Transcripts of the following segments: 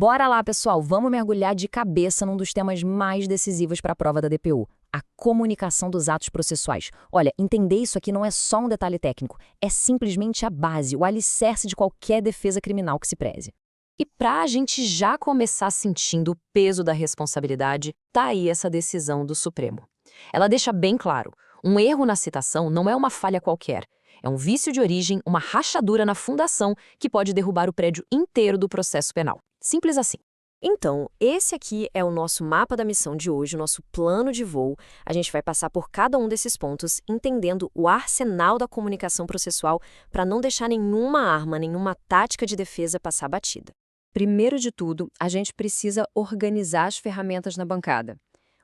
Bora lá, pessoal, vamos mergulhar de cabeça num dos temas mais decisivos para a prova da DPU, a comunicação dos atos processuais. Olha, entender isso aqui não é só um detalhe técnico, é simplesmente a base, o alicerce de qualquer defesa criminal que se preze. E para a gente já começar sentindo o peso da responsabilidade, tá aí essa decisão do Supremo. Ela deixa bem claro, um erro na citação não é uma falha qualquer. É um vício de origem, uma rachadura na fundação que pode derrubar o prédio inteiro do processo penal. Simples assim. Então, esse aqui é o nosso mapa da missão de hoje, o nosso plano de voo. A gente vai passar por cada um desses pontos, entendendo o arsenal da comunicação processual para não deixar nenhuma arma, nenhuma tática de defesa passar batida. Primeiro de tudo, a gente precisa organizar as ferramentas na bancada.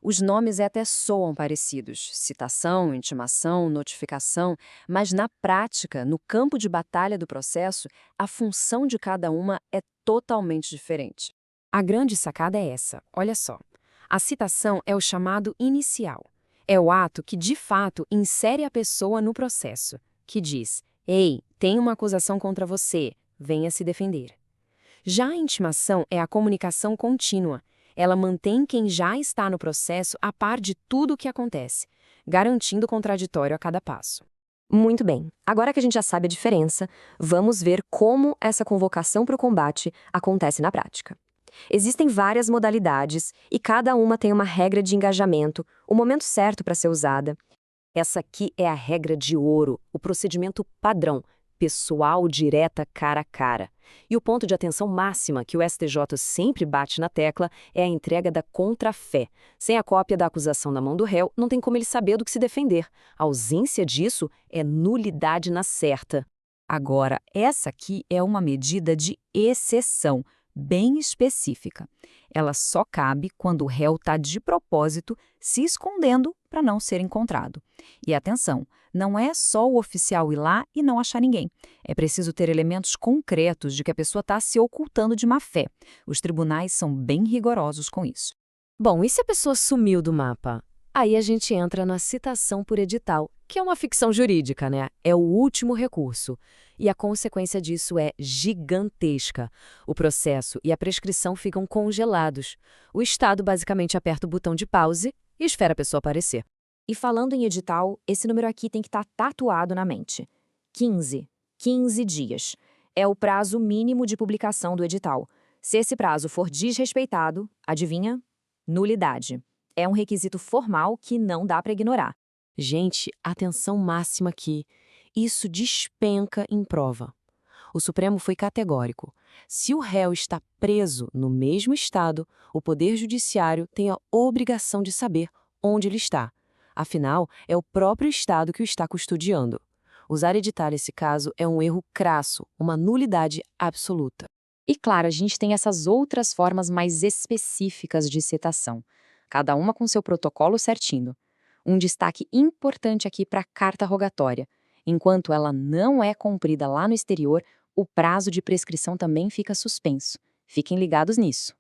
Os nomes até soam parecidos, citação, intimação, notificação, mas na prática, no campo de batalha do processo, a função de cada uma é totalmente diferente. A grande sacada é essa, olha só. A citação é o chamado inicial. É o ato que, de fato, insere a pessoa no processo, que diz: "Ei, tem uma acusação contra você, venha se defender." Já a intimação é a comunicação contínua. Ela mantém quem já está no processo a par de tudo o que acontece, garantindo o contraditório a cada passo. Muito bem, agora que a gente já sabe a diferença, vamos ver como essa convocação para o combate acontece na prática. Existem várias modalidades e cada uma tem uma regra de engajamento, o momento certo para ser usada. Essa aqui é a regra de ouro, o procedimento padrão, pessoal direta cara a cara. E o ponto de atenção máxima que o STJ sempre bate na tecla é a entrega da contrafé. Sem a cópia da acusação na mão do réu, não tem como ele saber do que se defender. A ausência disso é nulidade na certa. Agora, essa aqui é uma medida de exceção, bem específica. Ela só cabe quando o réu está de propósito se escondendo para não ser encontrado. E atenção, não é só o oficial ir lá e não achar ninguém. É preciso ter elementos concretos de que a pessoa está se ocultando de má fé. Os tribunais são bem rigorosos com isso. Bom, e se a pessoa sumiu do mapa? Aí a gente entra na citação por edital, que é uma ficção jurídica, né? É o último recurso. E a consequência disso é gigantesca. O processo e a prescrição ficam congelados. O Estado basicamente aperta o botão de pause e espera a pessoa aparecer. E falando em edital, esse número aqui tem que estar tatuado na mente. 15 dias. É o prazo mínimo de publicação do edital. Se esse prazo for desrespeitado, adivinha? Nulidade. É um requisito formal que não dá para ignorar. Gente, atenção máxima aqui. Isso despenca em prova. O Supremo foi categórico. Se o réu está preso no mesmo estado, o Poder Judiciário tem a obrigação de saber onde ele está. Afinal, é o próprio Estado que o está custodiando. Usar editar esse caso é um erro crasso, uma nulidade absoluta. E claro, a gente tem essas outras formas mais específicas de citação, cada uma com seu protocolo certinho. Um destaque importante aqui para a carta rogatória. Enquanto ela não é cumprida lá no exterior, o prazo de prescrição também fica suspenso. Fiquem ligados nisso.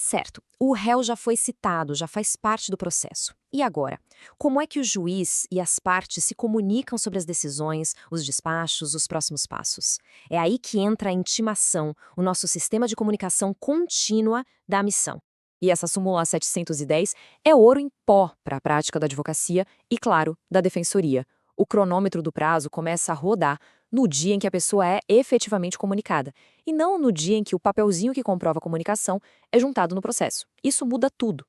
Certo, o réu já foi citado, já faz parte do processo. E agora? Como é que o juiz e as partes se comunicam sobre as decisões, os despachos, os próximos passos? É aí que entra a intimação, o nosso sistema de comunicação contínua da missão. E essa súmula 710 é ouro em pó para a prática da advocacia e, claro, da defensoria. O cronômetro do prazo começa a rodar no dia em que a pessoa é efetivamente comunicada, e não no dia em que o papelzinho que comprova a comunicação é juntado no processo. Isso muda tudo.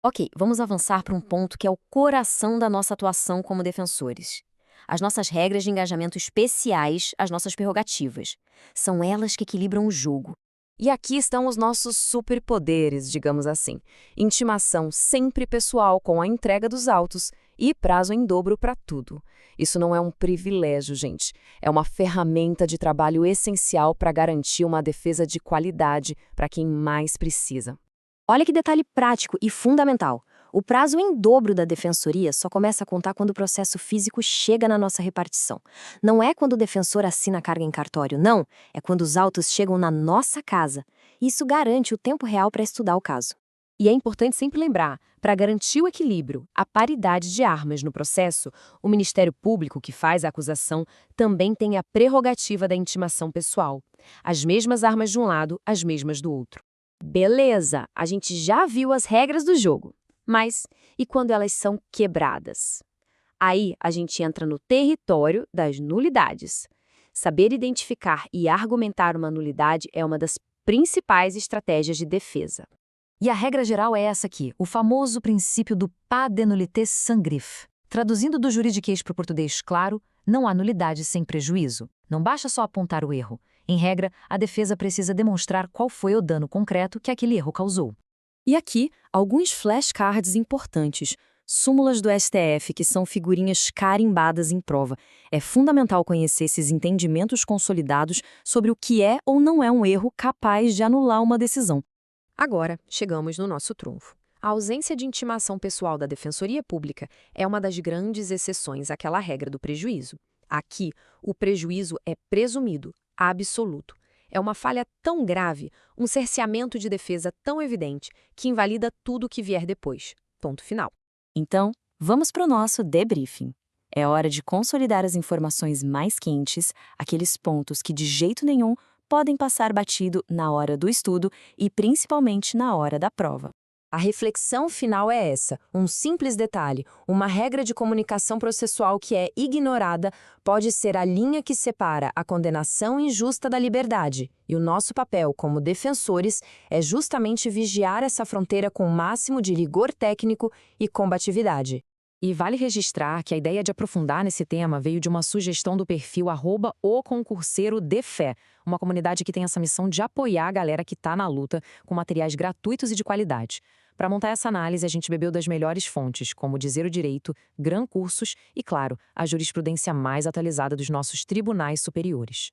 Ok, vamos avançar para um ponto que é o coração da nossa atuação como defensores. As nossas regras de engajamento especiais, as nossas prerrogativas. São elas que equilibram o jogo. E aqui estão os nossos superpoderes, digamos assim. Intimação sempre pessoal com a entrega dos autos e prazo em dobro para tudo. Isso não é um privilégio, gente. É uma ferramenta de trabalho essencial para garantir uma defesa de qualidade para quem mais precisa. Olha que detalhe prático e fundamental. O prazo em dobro da defensoria só começa a contar quando o processo físico chega na nossa repartição. Não é quando o defensor assina a carga em cartório, não. É quando os autos chegam na nossa casa. Isso garante o tempo real para estudar o caso. E é importante sempre lembrar, para garantir o equilíbrio, a paridade de armas no processo, o Ministério Público, que faz a acusação, também tem a prerrogativa da intimação pessoal. As mesmas armas de um lado, as mesmas do outro. Beleza, a gente já viu as regras do jogo. Mas e quando elas são quebradas? Aí a gente entra no território das nulidades. Saber identificar e argumentar uma nulidade é uma das principais estratégias de defesa. E a regra geral é essa aqui, o famoso princípio do pas de nullité sans griffe. Traduzindo do juridiquês para o português claro, não há nulidade sem prejuízo. Não basta só apontar o erro. Em regra, a defesa precisa demonstrar qual foi o dano concreto que aquele erro causou. E aqui, alguns flashcards importantes. Súmulas do STF, que são figurinhas carimbadas em prova. É fundamental conhecer esses entendimentos consolidados sobre o que é ou não é um erro capaz de anular uma decisão. Agora, chegamos no nosso trunfo. A ausência de intimação pessoal da Defensoria Pública é uma das grandes exceções àquela regra do prejuízo. Aqui, o prejuízo é presumido, absoluto. É uma falha tão grave, um cerceamento de defesa tão evidente, que invalida tudo o que vier depois. Ponto final. Então, vamos para o nosso debriefing. É hora de consolidar as informações mais quentes, aqueles pontos que de jeito nenhum podem passar batido na hora do estudo e principalmente na hora da prova. A reflexão final é essa, um simples detalhe, uma regra de comunicação processual que é ignorada pode ser a linha que separa a condenação injusta da liberdade, e o nosso papel como defensores é justamente vigiar essa fronteira com o máximo de rigor técnico e combatividade. E vale registrar que a ideia de aprofundar nesse tema veio de uma sugestão do perfil @oconcurseiro_de_fé, uma comunidade que tem essa missão de apoiar a galera que está na luta com materiais gratuitos e de qualidade. Para montar essa análise, a gente bebeu das melhores fontes, como Dizer o Direito, Gran Cursos e, claro, a jurisprudência mais atualizada dos nossos tribunais superiores.